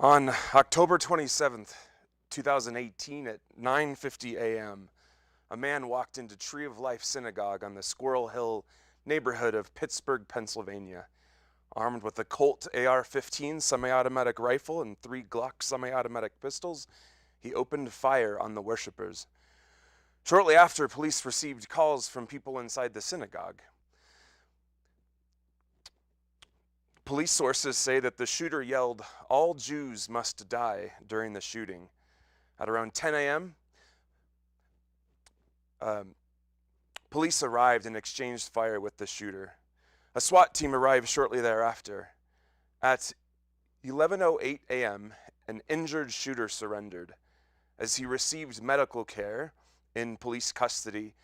On October 27th, 2018 at 9:50 a.m., a man walked into Tree of Life Synagogue on the Squirrel Hill neighborhood of Pittsburgh, Pennsylvania. Armed with a Colt AR-15 semi-automatic rifle and 3 Glock semi-automatic pistols, he opened fire on the worshipers. Shortly after, police received calls from people inside the synagogue. Police sources say that the shooter yelled, "All Jews must die," during the shooting. At around 10 a.m., police arrived and exchanged fire with the shooter. A SWAT team arrived shortly thereafter. At 11:08 a.m., an injured shooter surrendered. As he received medical care in police custody,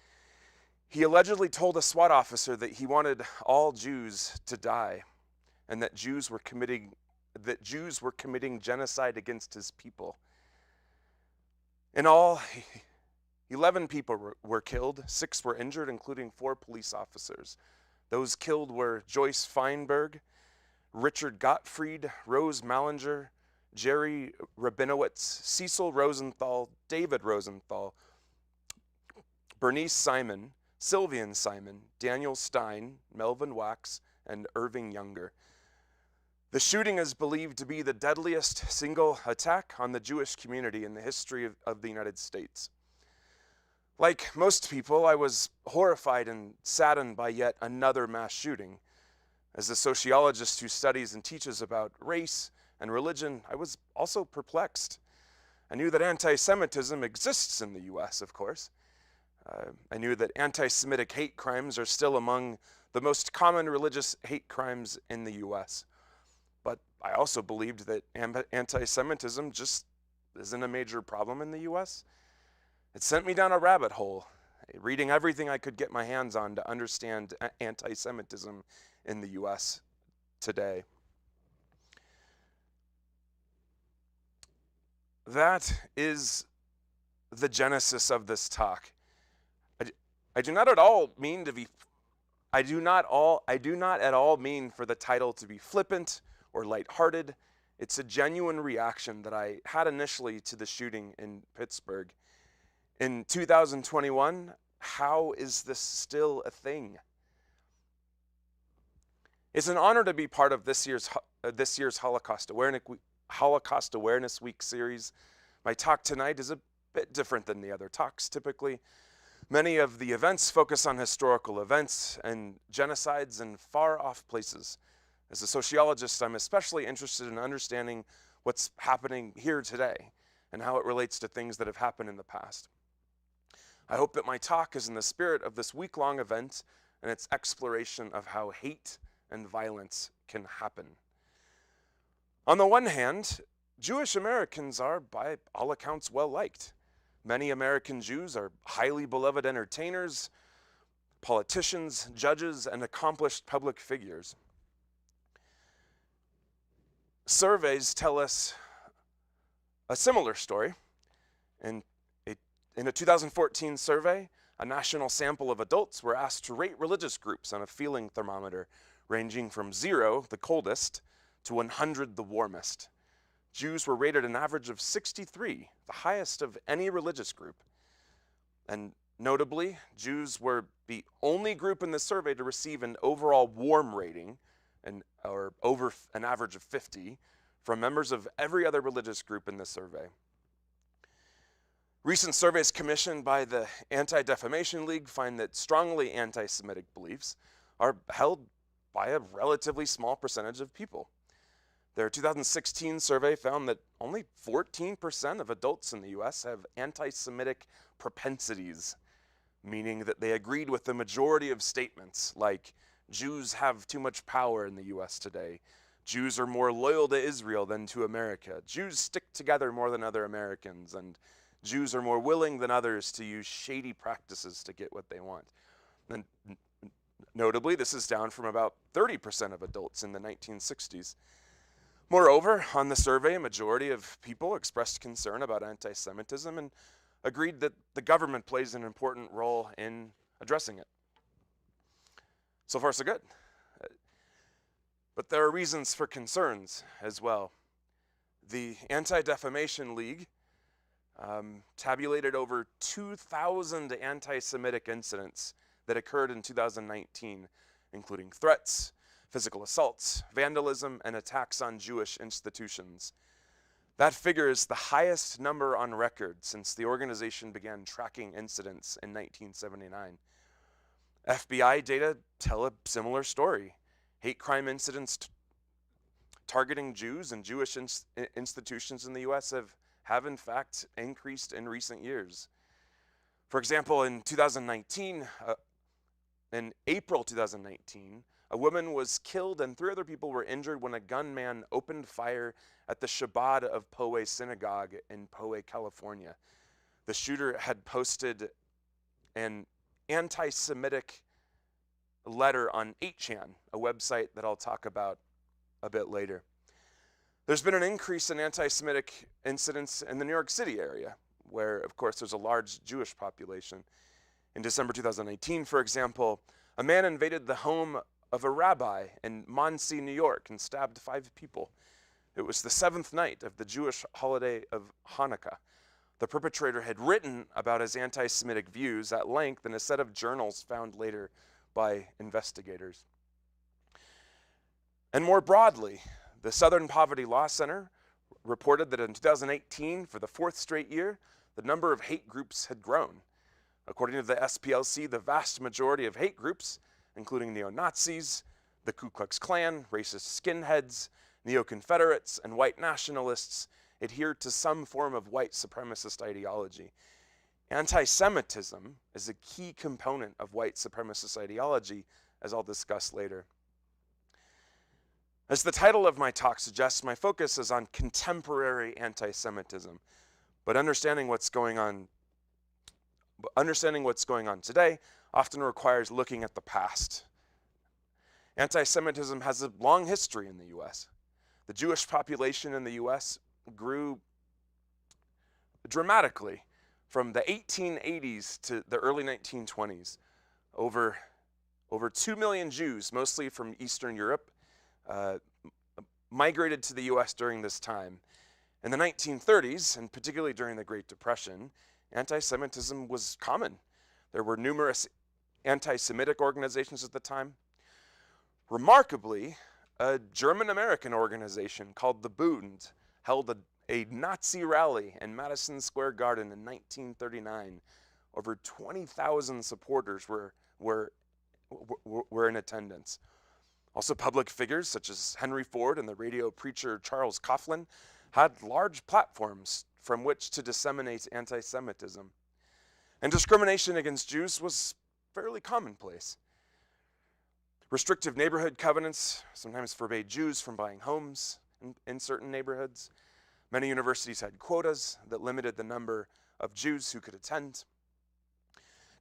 he allegedly told a SWAT officer that he wanted all Jews to die and that Jews were committing genocide against his people. In all, 11 people were killed, 6 were injured, including 4 police officers. Those killed were Joyce Feinberg, Richard Gottfried, Rose Mallinger, Jerry Rabinowitz, Cecil Rosenthal, David Rosenthal, Bernice Simon, Sylvian Simon, Daniel Stein, Melvin Wax, and Irving Younger. The shooting is believed to be the deadliest single attack on the Jewish community in the history of the United States. Like most people, I was horrified and saddened by yet another mass shooting. As a sociologist who studies and teaches about race and religion, I was also perplexed. I knew that anti-Semitism exists in the U.S., of course. I knew that anti-Semitic hate crimes are still among the most common religious hate crimes in the U.S. But I also believed that anti-Semitism just isn't a major problem in the U.S. It sent me down a rabbit hole, reading everything I could get my hands on to understand anti-Semitism in the U.S. today. That is the genesis of this talk. I do not at all mean for the title to be flippant or lighthearted. It's a genuine reaction that I had initially to the shooting in Pittsburgh. In 2021, how is this still a thing? It's an honor to be part of this year's Holocaust Awareness Week series. My talk tonight is a bit different than the other talks typically. Many of the events focus on historical events and genocides in far-off places. As a sociologist, I'm especially interested in understanding what's happening here today and how it relates to things that have happened in the past. I hope that my talk is in the spirit of this week-long event and its exploration of how hate and violence can happen. On the one hand, Jewish Americans are, by all accounts, well-liked. Many American Jews are highly beloved entertainers, politicians, judges, and accomplished public figures. Surveys tell us a similar story. In a 2014 survey, a national sample of adults were asked to rate religious groups on a feeling thermometer, ranging from 0, the coldest, to 100, the warmest. Jews were rated an average of 63, the highest of any religious group. And notably, Jews were the only group in the survey to receive an overall warm rating, or over an average of 50, from members of every other religious group in the survey. Recent surveys commissioned by the Anti-Defamation League find that strongly anti-Semitic beliefs are held by a relatively small percentage of people. Their 2016 survey found that only 14% of adults in the U.S. have anti-Semitic propensities, meaning that they agreed with the majority of statements like, Jews have too much power in the U.S. today, Jews are more loyal to Israel than to America, Jews stick together more than other Americans, and Jews are more willing than others to use shady practices to get what they want. And notably, this is down from about 30% of adults in the 1960s. Moreover, on the survey, a majority of people expressed concern about anti-Semitism and agreed that the government plays an important role in addressing it. So far, so good. But there are reasons for concerns as well. The Anti-Defamation League tabulated over 2,000 anti-Semitic incidents that occurred in 2019, including threats, physical assaults, vandalism, and attacks on Jewish institutions. That figure is the highest number on record since the organization began tracking incidents in 1979. FBI data tell a similar story. Hate crime incidents targeting Jews and Jewish institutions in the U.S. have in fact increased in recent years. For example, in April 2019, a woman was killed and 3 other people were injured when a gunman opened fire at the Shabbat of Poway Synagogue in Poway, California. The shooter had posted an anti-Semitic letter on 8chan, a website that I'll talk about a bit later. There's been an increase in anti-Semitic incidents in the New York City area, where, of course, there's a large Jewish population. In December 2018, for example, a man invaded the home of a rabbi in Monsey, New York, and stabbed 5 people. It was the 7th night of the Jewish holiday of Hanukkah. The perpetrator had written about his anti-Semitic views at length in a set of journals found later by investigators. And more broadly, the Southern Poverty Law Center reported that in 2018, for the 4th straight year, the number of hate groups had grown. According to the SPLC, the vast majority of hate groups, including neo-Nazis, the Ku Klux Klan, racist skinheads, neo-Confederates, and white nationalists, adhere to some form of white supremacist ideology. Anti-Semitism is a key component of white supremacist ideology, as I'll discuss later. As the title of my talk suggests, my focus is on contemporary anti-Semitism, but understanding what's going on today often requires looking at the past. Anti-Semitism has a long history in the U.S. The Jewish population in the U.S. grew dramatically from the 1880s to the early 1920s. Over 2 million Jews, mostly from Eastern Europe, migrated to the U.S. during this time. In the 1930s, and particularly during the Great Depression, anti-Semitism was common. There were numerous anti-Semitic organizations at the time. Remarkably, a German-American organization called the Bund held a Nazi rally in Madison Square Garden in 1939. Over 20,000 supporters were in attendance. Also, public figures such as Henry Ford and the radio preacher Charles Coughlin had large platforms from which to disseminate anti-Semitism. And discrimination against Jews was fairly commonplace. Restrictive neighborhood covenants sometimes forbade Jews from buying homes in certain neighborhoods. Many universities had quotas that limited the number of Jews who could attend.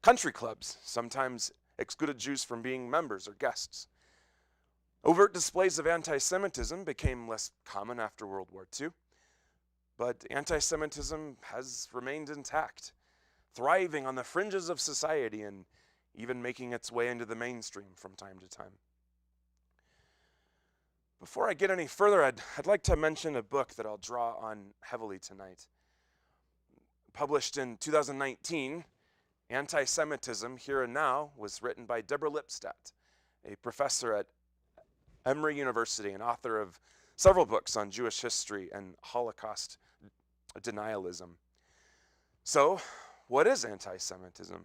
Country clubs sometimes excluded Jews from being members or guests. Overt displays of anti-Semitism became less common after World War II, but anti-Semitism has remained intact, thriving on the fringes of society and even making its way into the mainstream from time to time. Before I get any further, I'd like to mention a book that I'll draw on heavily tonight. Published in 2019, Anti-Semitism Here and Now was written by Deborah Lipstadt, a professor at Emory University and author of several books on Jewish history and Holocaust denialism. So, what is anti-Semitism?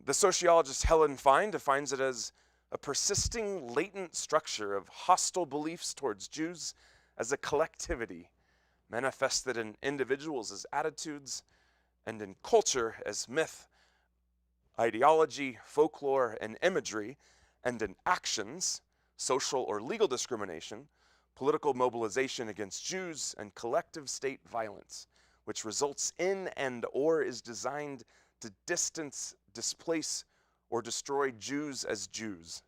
The sociologist Helen Fine defines it as a persisting latent structure of hostile beliefs towards Jews as a collectivity, manifested in individuals as attitudes and in culture as myth, ideology, folklore, and imagery, and in actions, social or legal discrimination, political mobilization against Jews, and collective state violence, which results in and or is designed to distance, displace, or destroy Jews as Jews.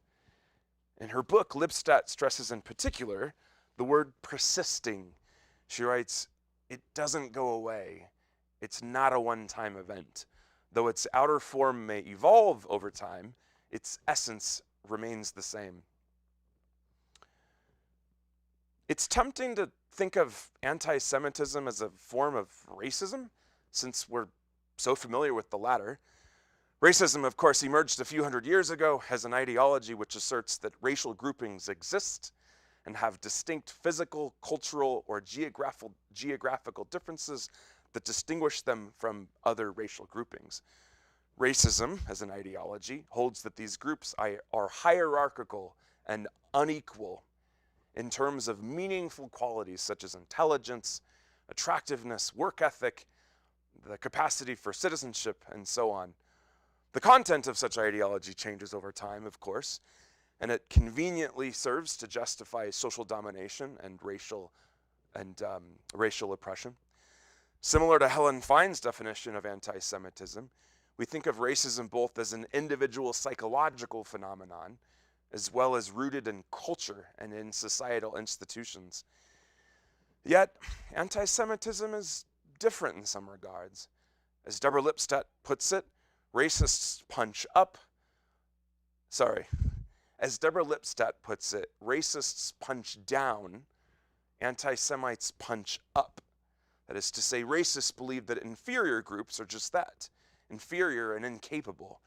In her book, Lipstadt stresses in particular the word persisting. She writes, "It doesn't go away. It's not a one-time event. Though its outer form may evolve over time, its essence remains the same." It's tempting to think of anti-Semitism as a form of racism, since we're so familiar with the latter. Racism, of course, emerged a few hundred years ago as an ideology which asserts that racial groupings exist and have distinct physical, cultural, or geographical differences that distinguish them from other racial groupings. Racism, as an ideology, holds that these groups are hierarchical and unequal in terms of meaningful qualities such as intelligence, attractiveness, work ethic, the capacity for citizenship, and so on. The content of such ideology changes over time, of course, and it conveniently serves to justify social domination and racial oppression. Similar to Helen Fine's definition of anti-Semitism, we think of racism both as an individual psychological phenomenon, as well as rooted in culture and in societal institutions. Yet, anti-Semitism is different in some regards. As Deborah Lipstadt puts it, racists punch down, anti-Semites punch up. That is to say, racists believe that inferior groups are just that, inferior and incapable.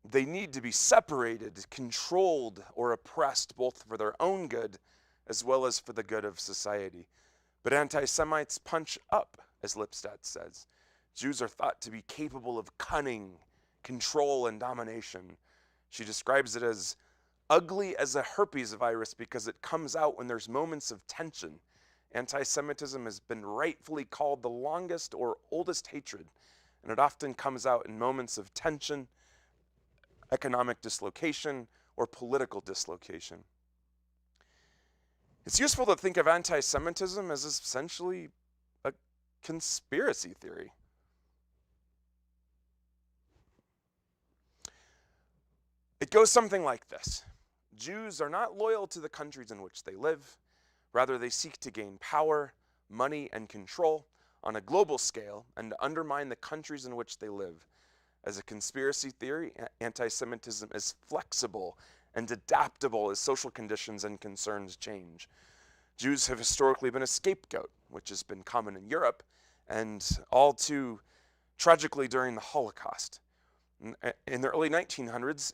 They need to be separated, controlled, or oppressed both for their own good as well as for the good of society. But anti-Semites punch up, as Lipstadt says. Jews are thought to be capable of cunning, control, and domination. She describes it as ugly as a herpes virus because it comes out when there's moments of tension. Anti-Semitism has been rightfully called the longest or oldest hatred, and it often comes out in moments of tension, economic dislocation, or political dislocation. It's useful to think of anti-Semitism as essentially a conspiracy theory. It goes something like this. Jews are not loyal to the countries in which they live. Rather, they seek to gain power, money, and control on a global scale and to undermine the countries in which they live. As a conspiracy theory, anti-Semitism is flexible and adaptable as social conditions and concerns change. Jews have historically been a scapegoat, which has been common in Europe, and all too tragically during the Holocaust. In the early 1900s,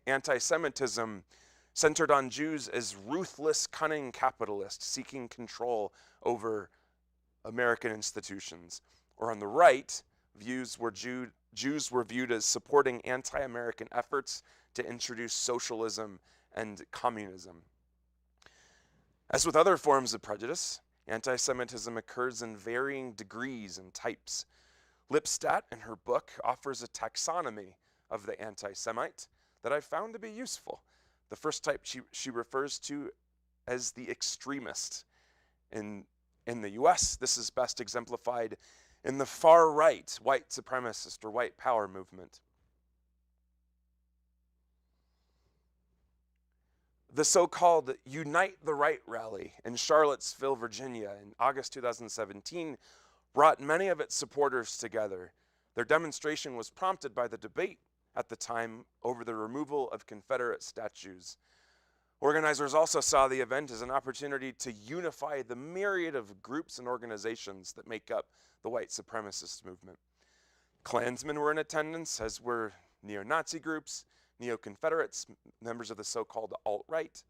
anti-Semitism centered on Jews as ruthless, cunning capitalists seeking control over American institutions. Or on the right, Jews were viewed as supporting anti-American efforts to introduce socialism and communism. As with other forms of prejudice, anti-Semitism occurs in varying degrees and types. Lipstadt, in her book, offers a taxonomy of the anti-Semite that I found to be useful. The first type she refers to as the extremist. In the US, this is best exemplified in the far-right white supremacist or white power movement. The so-called Unite the Right rally in Charlottesville, Virginia in August 2017 brought many of its supporters together. Their demonstration was prompted by the debate at the time over the removal of Confederate statues. Organizers also saw the event as an opportunity to unify the myriad of groups and organizations that make up the white supremacist movement. Klansmen were in attendance, as were neo-Nazi groups, neo-Confederates, members of the so-called alt-right,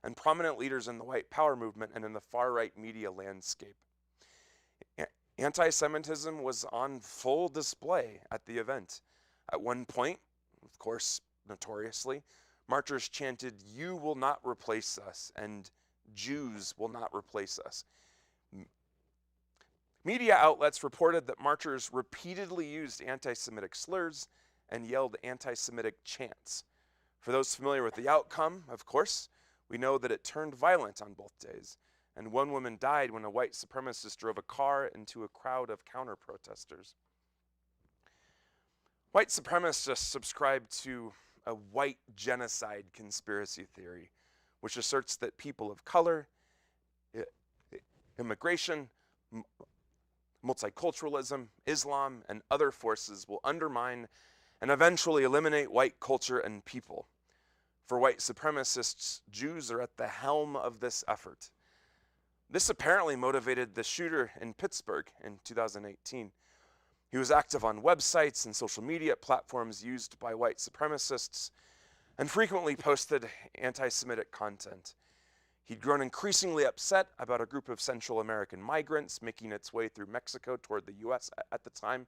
and prominent leaders in the white power movement and in the far-right media landscape. Anti-Semitism was on full display at the event. At one point, of course, notoriously, marchers chanted, "You will not replace us," and "Jews will not replace us." Media outlets reported that marchers repeatedly used anti-Semitic slurs and yelled anti-Semitic chants. For those familiar with the outcome, of course, we know that it turned violent on both days, and one woman died when a white supremacist drove a car into a crowd of counter-protesters. White supremacists subscribe to a white genocide conspiracy theory, which asserts that people of color, immigration, multiculturalism, Islam, and other forces will undermine and eventually eliminate white culture and people. For white supremacists, Jews are at the helm of this effort. This apparently motivated the shooter in Pittsburgh in 2018. He was active on websites and social media platforms used by white supremacists and frequently posted anti-Semitic content. He'd grown increasingly upset about a group of Central American migrants making its way through Mexico toward the US at the time.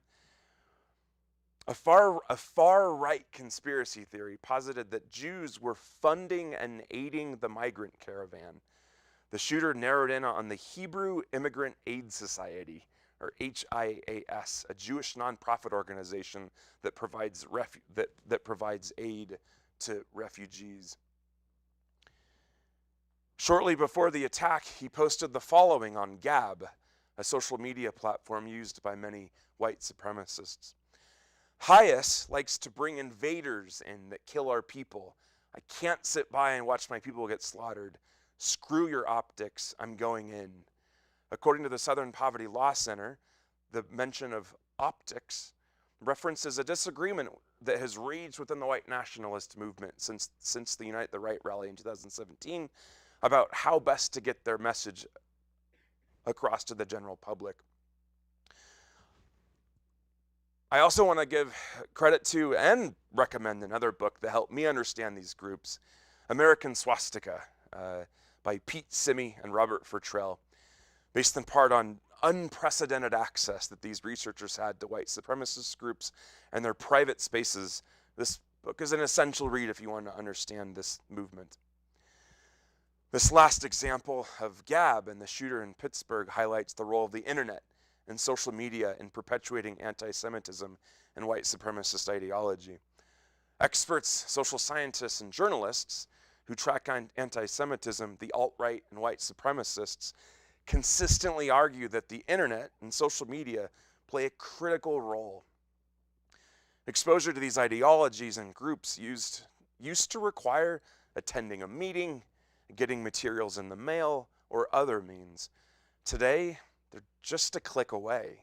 A far-right conspiracy theory posited that Jews were funding and aiding the migrant caravan. The shooter narrowed in on the Hebrew Immigrant Aid Society, or HIAS, a Jewish nonprofit organization that provides aid to refugees. Shortly before the attack, he posted the following on Gab, a social media platform used by many white supremacists. HIAS likes to bring invaders in that kill our people. I can't sit by and watch my people get slaughtered. Screw your optics, I'm going in. According to the Southern Poverty Law Center, the mention of optics references a disagreement that has raged within the white nationalist movement since the Unite the Right rally in 2017 about how best to get their message across to the general public. I also want to give credit to and recommend another book that helped me understand these groups, American Swastika, by Pete Simi and Robert Fertrell, based in part on unprecedented access that these researchers had to white supremacist groups and their private spaces. This book is an essential read if you want to understand this movement. This last example of Gab and the shooter in Pittsburgh highlights the role of the internet and social media in perpetuating anti-Semitism and white supremacist ideology. Experts, social scientists, and journalists who track anti-Semitism, the alt-right, and white supremacists consistently argue that the internet and social media play a critical role. Exposure to these ideologies and groups used to require attending a meeting, getting materials in the mail, or other means. Today, they're just a click away.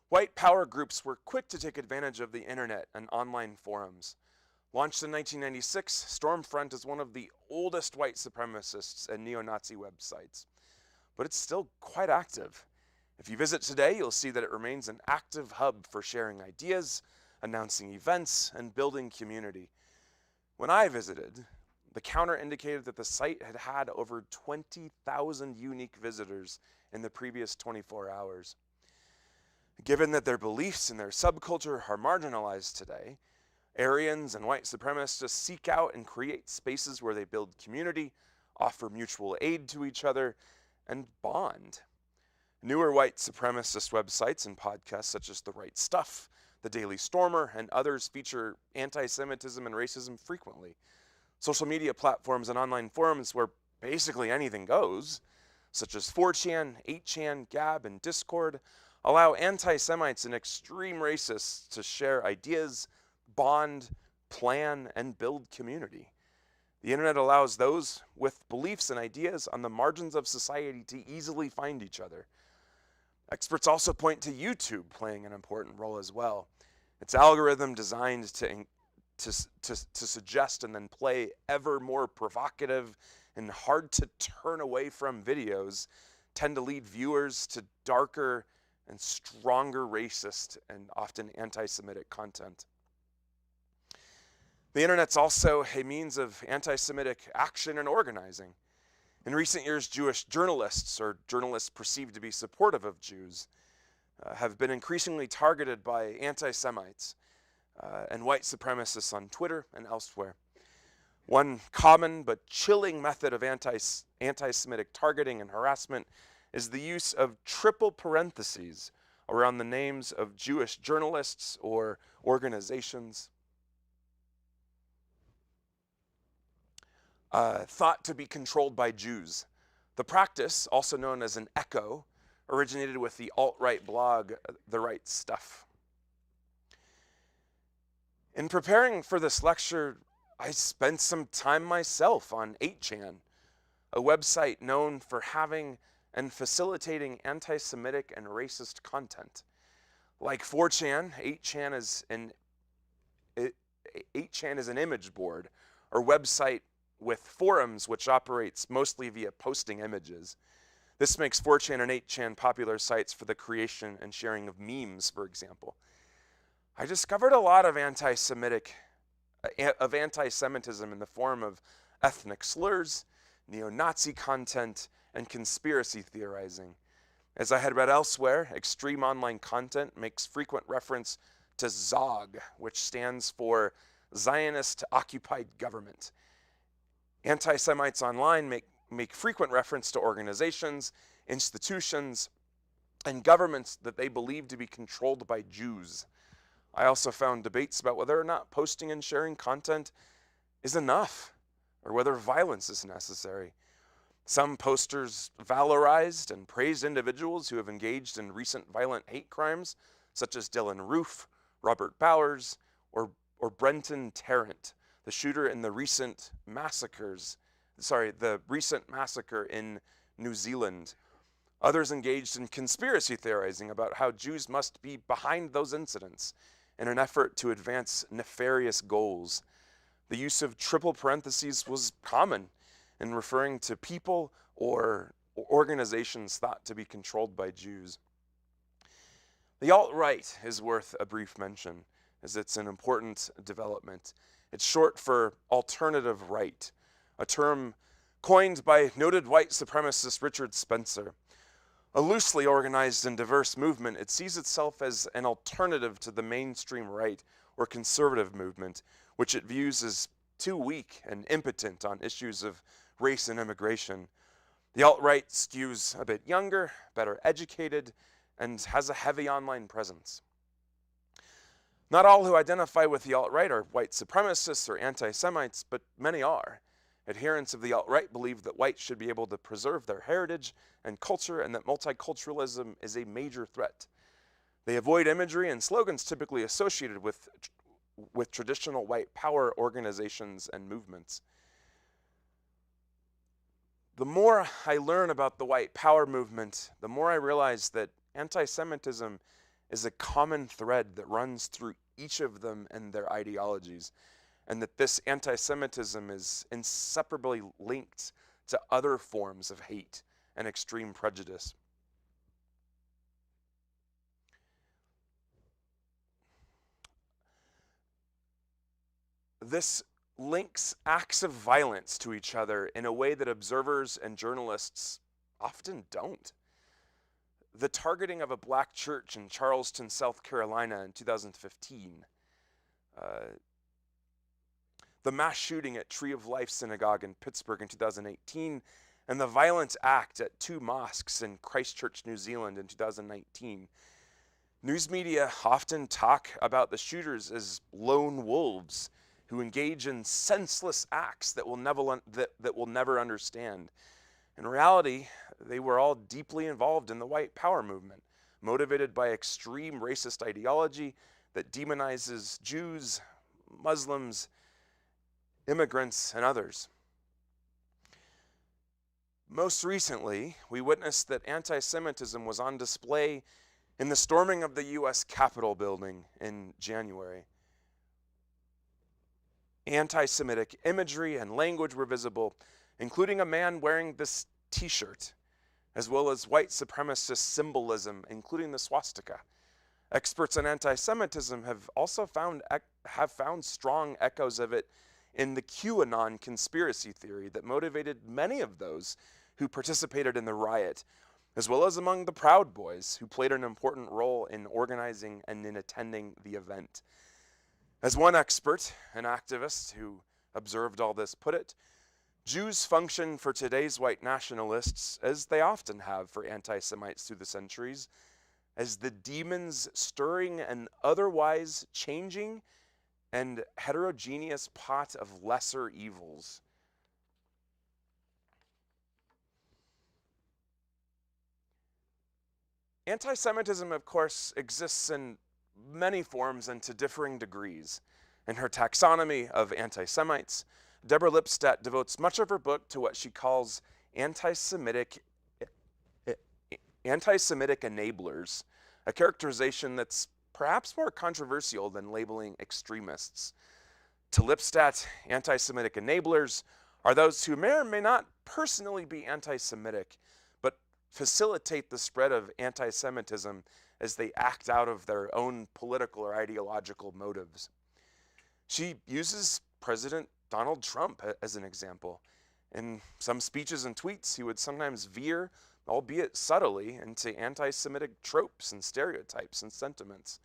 White power groups were quick to take advantage of the internet and online forums. Launched in 1996, Stormfront is one of the oldest white supremacists and neo-Nazi websites, but it's still quite active. If you visit today, you'll see that it remains an active hub for sharing ideas, announcing events, and building community. When I visited, the counter indicated that the site had had over 20,000 unique visitors in the previous 24 hours. Given that their beliefs and their subculture are marginalized today, Aryans and white supremacists seek out and create spaces where they build community, offer mutual aid to each other, and bond. Newer white supremacist websites and podcasts such as The Right Stuff, The Daily Stormer, and others feature anti-Semitism and racism frequently. Social media platforms and online forums where basically anything goes, such as 4chan, 8chan, Gab, and Discord, allow anti-Semites and extreme racists to share ideas, bond, plan, and build community. The internet allows those with beliefs and ideas on the margins of society to easily find each other. Experts also point to YouTube playing an important role as well. Its algorithm designed to suggest and then play ever more provocative and hard to turn away from videos tend to lead viewers to darker and stronger racist and often anti-Semitic content. The internet's also a means of anti-Semitic action and organizing. In recent years, Jewish journalists, or journalists perceived to be supportive of Jews, have been increasingly targeted by anti-Semites and white supremacists on Twitter and elsewhere. One common but chilling method of anti-Semitic targeting and harassment is the use of triple parentheses around the names of Jewish journalists or organizations thought to be controlled by Jews. The practice, also known as an echo, originated with the alt-right blog, The Right Stuff. In preparing for this lecture, I spent some time myself on 8chan, a website known for having and facilitating anti-Semitic and racist content. Like 4chan, 8chan is an image board or website with forums which operates mostly via posting images. This makes 4chan and 8chan popular sites for the creation and sharing of memes, for example. I discovered a lot of anti-Semitism in the form of ethnic slurs, neo-Nazi content, and conspiracy theorizing. As I had read elsewhere, extreme online content makes frequent reference to ZOG, which stands for Zionist Occupied Government. Anti-Semites online make frequent reference to organizations, institutions, and governments that they believe to be controlled by Jews. I also found debates about whether or not posting and sharing content is enough, or whether violence is necessary. Some posters valorized and praised individuals who have engaged in recent violent hate crimes, such as Dylan Roof, Robert Bowers, or Brenton Tarrant, the shooter in the recent massacre in New Zealand. Others engaged in conspiracy theorizing about how Jews must be behind those incidents in an effort to advance nefarious goals. The use of triple parentheses was common in referring to people or organizations thought to be controlled by Jews. The alt-right is worth a brief mention, as it's an important development. It's short for alternative right, a term coined by noted white supremacist Richard Spencer. A loosely organized and diverse movement, it sees itself as an alternative to the mainstream right or conservative movement, which it views as too weak and impotent on issues of race and immigration. The alt-right skews a bit younger, better educated, and has a heavy online presence. Not all who identify with the alt-right are white supremacists or anti-Semites, but many are. Adherents of the alt-right believe that whites should be able to preserve their heritage and culture, and that multiculturalism is a major threat. They avoid imagery and slogans typically associated with traditional white power organizations and movements. The more I learn about the white power movement, the more I realize that anti-Semitism is a common thread that runs through each of them and their ideologies, and that this anti-Semitism is inseparably linked to other forms of hate and extreme prejudice. This links acts of violence to each other in a way that observers and journalists often don't. The targeting of a black church in Charleston, South Carolina in 2015, the mass shooting at Tree of Life Synagogue in Pittsburgh in 2018, and the violent act at 2 mosques in Christchurch, New Zealand in 2019. News media often talk about the shooters as lone wolves who engage in senseless acts that we'll never understand. In reality, they were all deeply involved in the white power movement, motivated by extreme racist ideology that demonizes Jews, Muslims, immigrants, and others. Most recently, we witnessed that anti-Semitism was on display in the storming of the U.S. Capitol building in January. Anti-Semitic imagery and language were visible, including a man wearing this t-shirt, as well as white supremacist symbolism, including the swastika. Experts on anti-Semitism have also found strong echoes of it in the QAnon conspiracy theory that motivated many of those who participated in the riot, as well as among the Proud Boys, who played an important role in organizing and in attending the event. As one expert, an activist who observed all this, put it, Jews function for today's white nationalists, as they often have for anti-Semites through the centuries, as the demons stirring an otherwise changing and heterogeneous pot of lesser evils. Anti-Semitism, of course, exists in many forms and to differing degrees. In her taxonomy of anti-Semites, Deborah Lipstadt devotes much of her book to what she calls anti-Semitic enablers, a characterization that's perhaps more controversial than labeling extremists. To Lipstadt, anti-Semitic enablers are those who may or may not personally be anti-Semitic, but facilitate the spread of anti-Semitism as they act out of their own political or ideological motives. She uses President Donald Trump as an example. In some speeches and tweets, he would sometimes veer, albeit subtly, into anti-Semitic tropes and stereotypes and sentiments.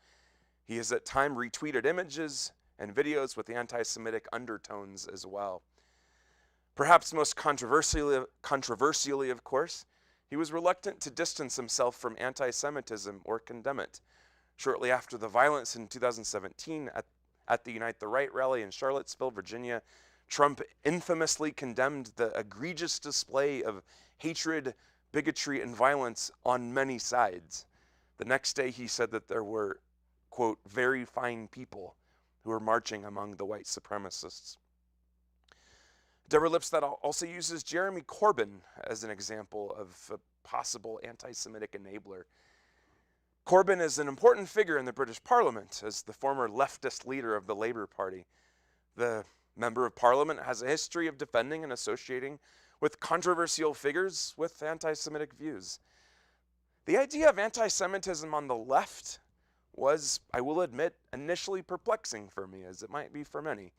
He has at times retweeted images and videos with anti-Semitic undertones as well. Perhaps most controversially, of course, he was reluctant to distance himself from anti-Semitism or condemn it. Shortly after the violence in 2017 at the Unite the Right rally in Charlottesville, Virginia, Trump infamously condemned the egregious display of hatred, bigotry, and violence on many sides. The next day he said that there were, quote, very fine people who were marching among the white supremacists. Deborah Lipstadt also uses Jeremy Corbyn as an example of a possible anti-Semitic enabler. Corbyn is an important figure in the British Parliament as the former leftist leader of the Labour Party. The Member of Parliament has a history of defending and associating with controversial figures with anti-Semitic views. The idea of anti-Semitism on the left was, I will admit, initially perplexing for me, as it might be for many.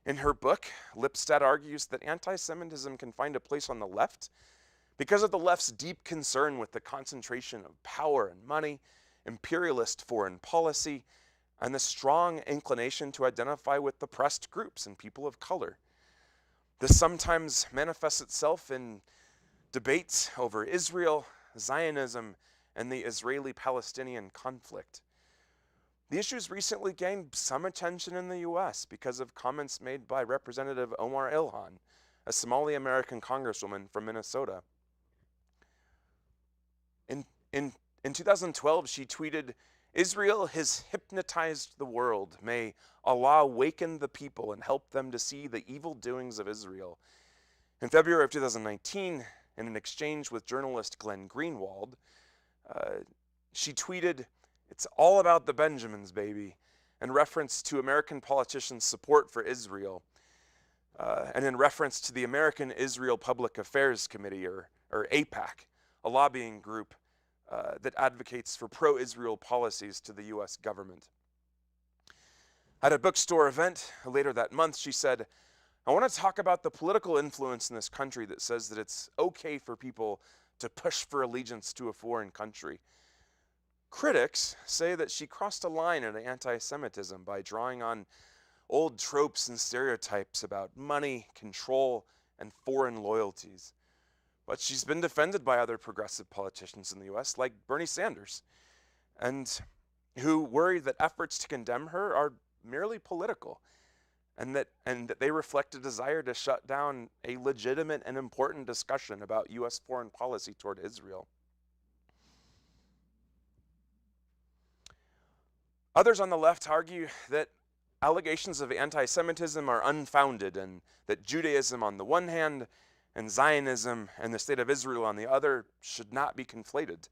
In her book, Lipstadt argues that anti-Semitism can find a place on the left because of the left's deep concern with the concentration of power and money, imperialist foreign policy, and the strong inclination to identify with oppressed groups and people of color. This sometimes manifests itself in debates over Israel, Zionism, and the Israeli-Palestinian conflict. The issues recently gained some attention in the U.S. because of comments made by Representative Omar Ilhan, a Somali-American congresswoman from Minnesota. In 2012, she tweeted, "Israel has hypnotized the world. May Allah awaken the people and help them to see the evil doings of Israel." In February of 2019, in an exchange with journalist Glenn Greenwald, she tweeted, "It's all about the Benjamins, baby," in reference to American politicians' support for Israel, and in reference to the American Israel Public Affairs Committee, or AIPAC, a lobbying group that advocates for pro-Israel policies to the U.S. government. At a bookstore event later that month, she said, "I want to talk about the political influence in this country that says that it's okay for people to push for allegiance to a foreign country." Critics say that she crossed a line into anti-Semitism by drawing on old tropes and stereotypes about money, control, and foreign loyalties. But she's been defended by other progressive politicians in the U.S., like Bernie Sanders, and who worry that efforts to condemn her are merely political, and that they reflect a desire to shut down a legitimate and important discussion about U.S. foreign policy toward Israel. Others on the left argue that allegations of anti-Semitism are unfounded, and that Judaism on the one hand and Zionism and the State of Israel on the other should not be conflated.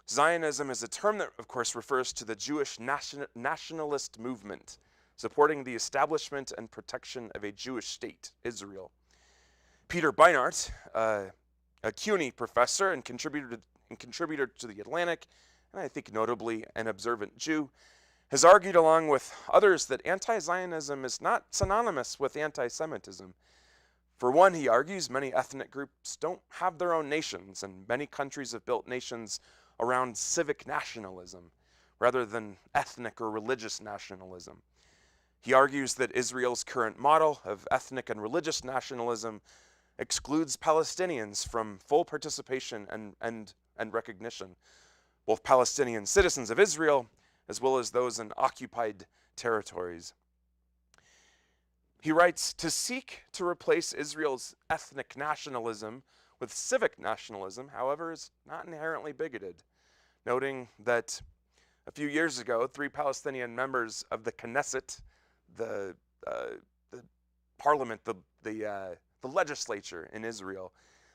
Zionism is a term that, of course, refers to the Jewish nationalist movement supporting the establishment and protection of a Jewish state, Israel. Peter Beinart, a CUNY professor and contributor to The Atlantic, and I think notably an observant Jew, has argued along with others that anti-Zionism is not synonymous with anti-Semitism. For one, he argues, many ethnic groups don't have their own nations, and many countries have built nations around civic nationalism rather than ethnic or religious nationalism. He argues that Israel's current model of ethnic and religious nationalism excludes Palestinians from full participation and recognition, both Palestinian citizens of Israel as well as those in occupied territories. He writes, "To seek to replace Israel's ethnic nationalism with civic nationalism, however, is not inherently bigoted," noting that a few years ago, 3 Palestinian members of the Knesset, the parliament, the legislature in Israel,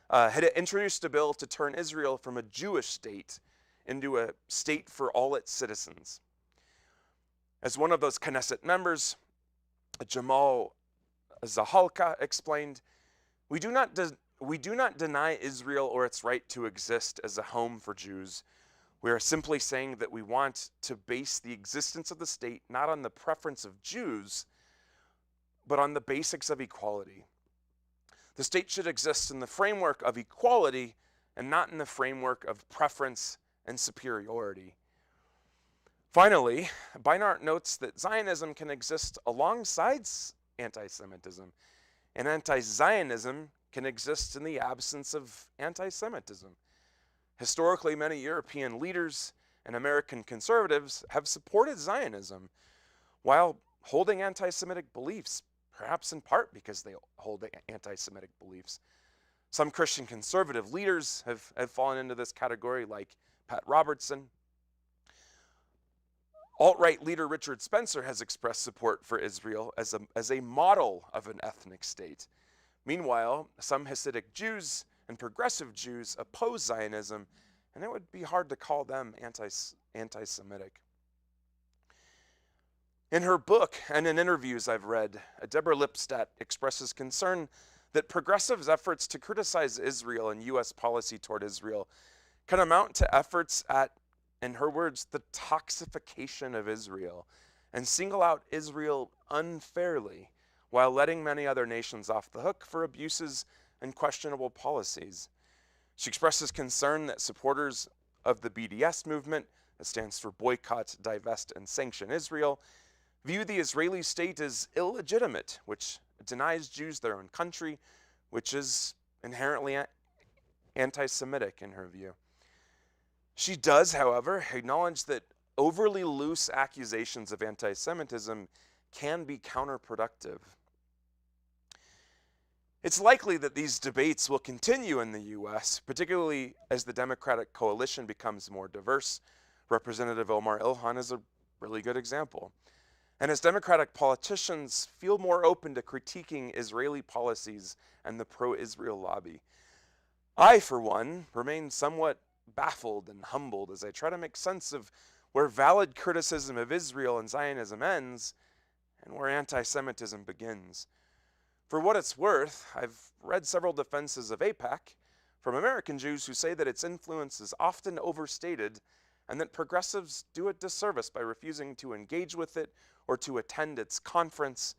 had introduced a bill to turn Israel from a Jewish state into a state for all its citizens. As one of those Knesset members, Jamal Zahalka, explained, we do not deny Israel or its right to exist as a home for Jews. We are simply saying that we want to base the existence of the state not on the preference of Jews, but on the basics of equality. The state should exist in the framework of equality and not in the framework of preference and superiority. Finally, Beinart notes that Zionism can exist alongside anti-Semitism, and anti-Zionism can exist in the absence of anti-Semitism. Historically, many European leaders and American conservatives have supported Zionism while holding anti-Semitic beliefs, perhaps in part because they hold anti-Semitic beliefs. Some Christian conservative leaders have fallen into this category, like Pat Robertson. Alt-right leader Richard Spencer has expressed support for Israel as a model of an ethnic state. Meanwhile, some Hasidic Jews and progressive Jews oppose Zionism, and it would be hard to call them anti-Semitic. In her book and in interviews I've read, Deborah Lipstadt expresses concern that progressives' efforts to criticize Israel and U.S. policy toward Israel can amount to efforts at, in her words, the toxification of Israel, and single out Israel unfairly while letting many other nations off the hook for abuses and questionable policies. She expresses concern that supporters of the BDS movement, that stands for Boycott, Divest, and Sanction Israel, view the Israeli state as illegitimate, which denies Jews their own country, which is inherently anti-Semitic in her view. She does, however, acknowledge that overly loose accusations of anti-Semitism can be counterproductive. It's likely that these debates will continue in the U.S., particularly as the Democratic coalition becomes more diverse. Representative Omar Ilhan is a really good example. And as Democratic politicians feel more open to critiquing Israeli policies and the pro-Israel lobby. I, for one, remain somewhat baffled and humbled as I try to make sense of where valid criticism of Israel and Zionism ends and where anti-Semitism begins. For what it's worth, I've read several defenses of AIPAC from American Jews who say that its influence is often overstated and that progressives do it disservice by refusing to engage with it or to attend its conference,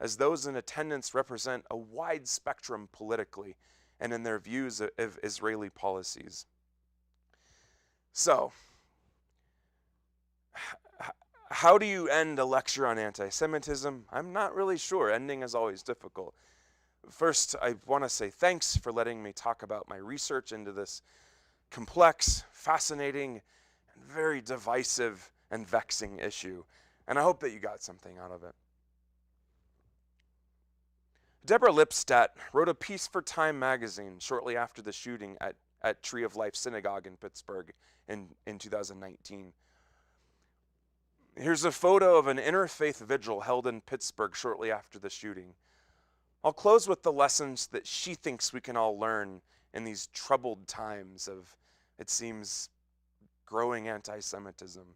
as those in attendance represent a wide spectrum politically and in their views of Israeli policies. So, how do you end a lecture on anti-Semitism? I'm not really sure. Ending is always difficult. First, I want to say thanks for letting me talk about my research into this complex, fascinating, and very divisive and vexing issue. And I hope that you got something out of it. Deborah Lipstadt wrote a piece for Time magazine shortly after the shooting at Tree of Life Synagogue in Pittsburgh in 2019. Here's a photo of an interfaith vigil held in Pittsburgh shortly after the shooting. I'll close with the lessons that she thinks we can all learn in these troubled times of, it seems, growing anti-Semitism.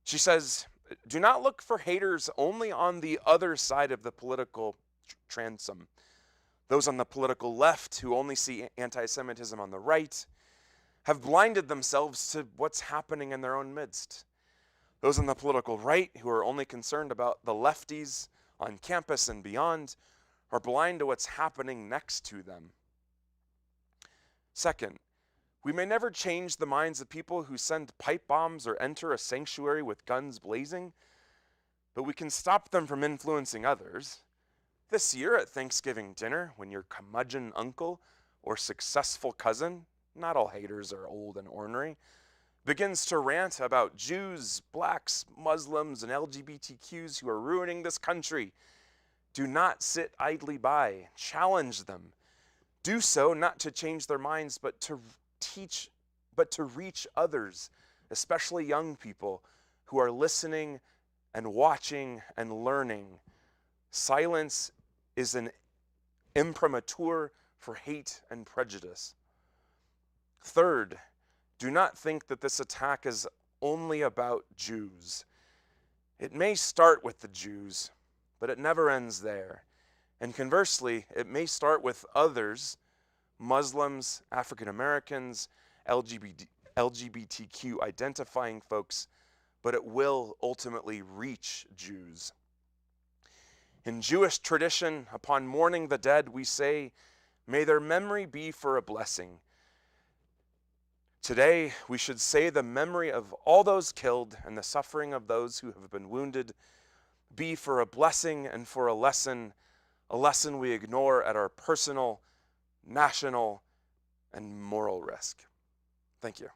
She says, do not look for haters only on the other side of the political transom. Those on the political left who only see anti-Semitism on the right have blinded themselves to what's happening in their own midst. Those on the political right who are only concerned about the lefties on campus and beyond are blind to what's happening next to them. Second, we may never change the minds of people who send pipe bombs or enter a sanctuary with guns blazing, but we can stop them from influencing others. This year at Thanksgiving dinner, when your curmudgeon uncle or successful cousin, not all haters are old and ornery, begins to rant about Jews, blacks, Muslims, and LGBTQs who are ruining this country, do not sit idly by. Challenge them. Do so not to change their minds, but to reach others, especially young people who are listening and watching and learning. Silence is an imprimatur for hate and prejudice. Third, do not think that this attack is only about Jews. It may start with the Jews, but it never ends there. And conversely, it may start with others, Muslims, African Americans, LGBTQ identifying folks, but it will ultimately reach Jews. In Jewish tradition, upon mourning the dead, we say, may their memory be for a blessing. Today, we should say the memory of all those killed and the suffering of those who have been wounded be for a blessing and for a lesson we ignore at our personal, national, and moral risk. Thank you.